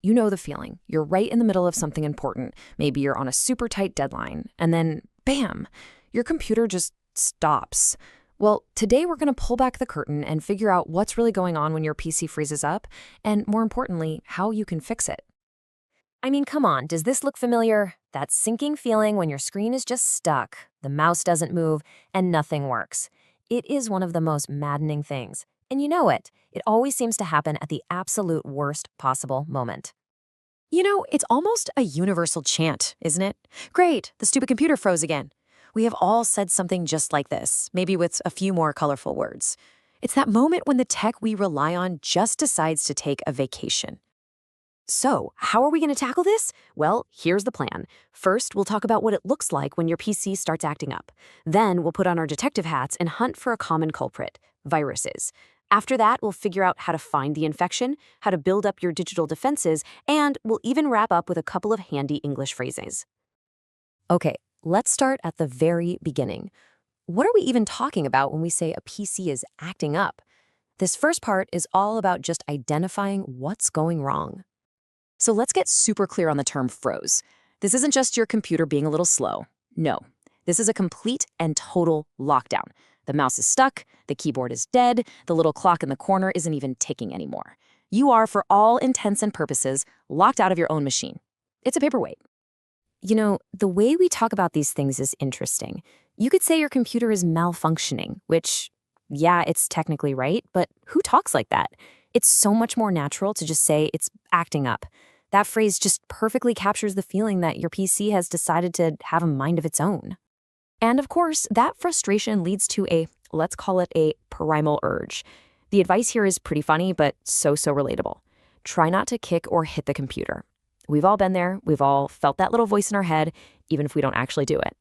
You know the feeling. You're right in the middle of something important. Maybe you're on a super tight deadline, and then, bam, your computer just stops. Well, today we're going to pull back the curtain and figure out what's really going on when your PC freezes up, and more importantly, how you can fix it. I mean, come on, does this look familiar? That sinking feeling when your screen is just stuck, the mouse doesn't move, and nothing works. It is one of the most maddening things. And you know it. It always seems to happen at the absolute worst possible moment. It's almost a universal chant, isn't it? Great, the stupid computer froze again. We have all said something just like this, maybe with a few more colorful words. It's that moment when the tech we rely on just decides to take a vacation. So, how are we going to tackle this? Well, here's the plan. First, we'll talk about what it looks like when your PC starts acting up. Then, we'll put on our detective hats and hunt for a common culprit, viruses. After that, we'll figure out how to find the infection, how to build up your digital defenses, and we'll even wrap up with a couple of handy English phrases. Okay, let's start at the very beginning. What are we even talking about when we say a PC is acting up? This first part is all about just identifying what's going wrong. So let's get super clear on the term froze. This isn't just your computer being a little slow. No, this is a complete and total lockdown. The mouse is stuck, the keyboard is dead, the little clock in the corner isn't even ticking anymore. You are, for all intents and purposes, locked out of your own machine. It's a paperweight. The way we talk about these things is interesting. You could say your computer is malfunctioning, which, yeah, it's technically right, but who talks like that? It's so much more natural to just say it's acting up. That phrase just perfectly captures the feeling that your PC has decided to have a mind of its own. And of course, that frustration leads to let's call it a primal urge. The advice here is pretty funny, but so relatable. Try not to kick or hit the computer. We've all been there. We've all felt that little voice in our head, even if we don't actually do it.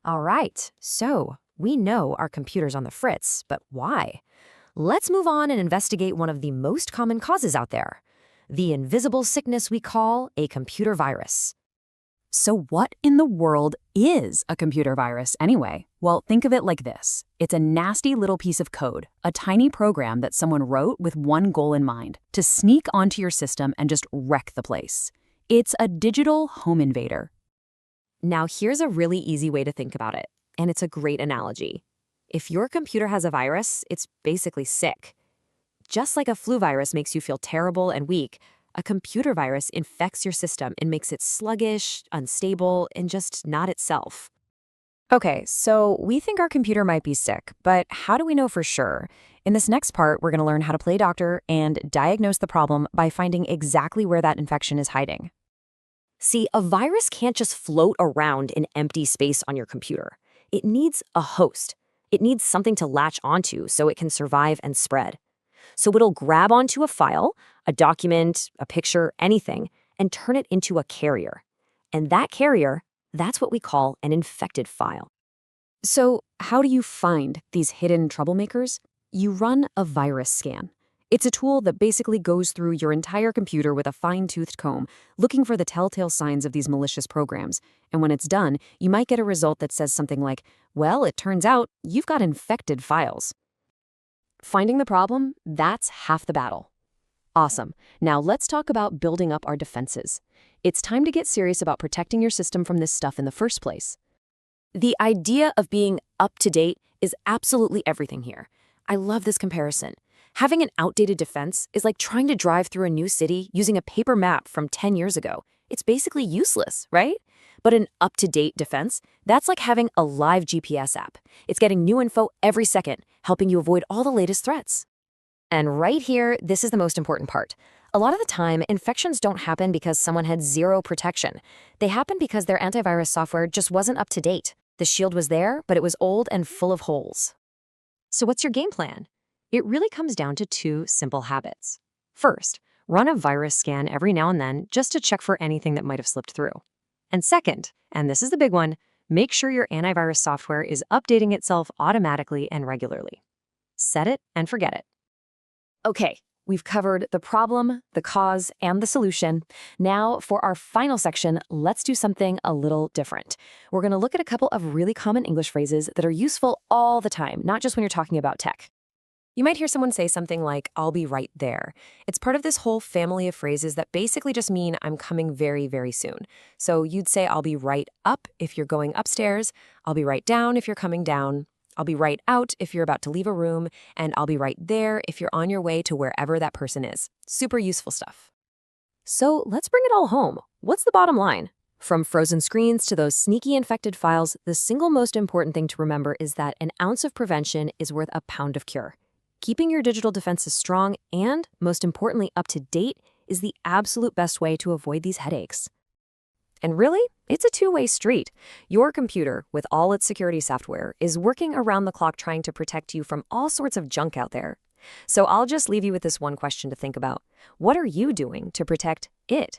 All right, so we know our computer's on the fritz, but why? Let's move on and investigate one of the most common causes out there, the invisible sickness we call a computer virus. So what in the world is a computer virus anyway? Well, think of it like this. It's a nasty little piece of code, a tiny program that someone wrote with one goal in mind, to sneak onto your system and just wreck the place. It's a digital home invader. Now, here's a really easy way to think about it, and it's a great analogy. If your computer has a virus, it's basically sick. Just like a flu virus makes you feel terrible and weak, a computer virus infects your system and makes it sluggish, unstable, and just not itself. Okay, so we think our computer might be sick, but how do we know for sure? In this next part, we're going to learn how to play doctor and diagnose the problem by finding exactly where that infection is hiding. See, a virus can't just float around in empty space on your computer. It needs a host. It needs something to latch onto so it can survive and spread. So it'll grab onto a file, a document, a picture, anything, and turn it into a carrier. And that carrier, that's what we call an infected file. So how do you find these hidden troublemakers? You run a virus scan. It's a tool that basically goes through your entire computer with a fine-toothed comb, looking for the telltale signs of these malicious programs. And when it's done, you might get a result that says something like, well, it turns out you've got infected files. Finding the problem, that's half the battle. Awesome. Now let's talk about building up our defenses. It's time to get serious about protecting your system from this stuff in the first place. The idea of being up to date is absolutely everything here. I love this comparison. Having an outdated defense is like trying to drive through a new city using a paper map from 10 years ago. It's basically useless, right? But an up-to-date defense, that's like having a live GPS app. It's getting new info every second, helping you avoid all the latest threats. And right here, this is the most important part. A lot of the time, infections don't happen because someone had zero protection. They happen because their antivirus software just wasn't up to date. The shield was there, but it was old and full of holes. So what's your game plan? It really comes down to two simple habits. First, run a virus scan every now and then just to check for anything that might have slipped through. And second, and this is the big one, make sure your antivirus software is updating itself automatically and regularly. Set it and forget it. Okay, we've covered the problem, the cause, and the solution. Now, for our final section, let's do something a little different. We're going to look at a couple of really common English phrases that are useful all the time, not just when you're talking about tech. You might hear someone say something like, "I'll be right there." It's part of this whole family of phrases that basically just mean I'm coming very, very soon. So you'd say, "I'll be right up" if you're going upstairs, "I'll be right down" if you're coming down, "I'll be right out" if you're about to leave a room, and "I'll be right there" if you're on your way to wherever that person is. Super useful stuff. So let's bring it all home. What's the bottom line? From frozen screens to those sneaky infected files, the single most important thing to remember is that an ounce of prevention is worth a pound of cure. Keeping your digital defenses strong and, most importantly, up to date is the absolute best way to avoid these headaches. And really, it's a two-way street. Your computer, with all its security software, is working around the clock trying to protect you from all sorts of junk out there. So I'll just leave you with this one question to think about. What are you doing to protect it?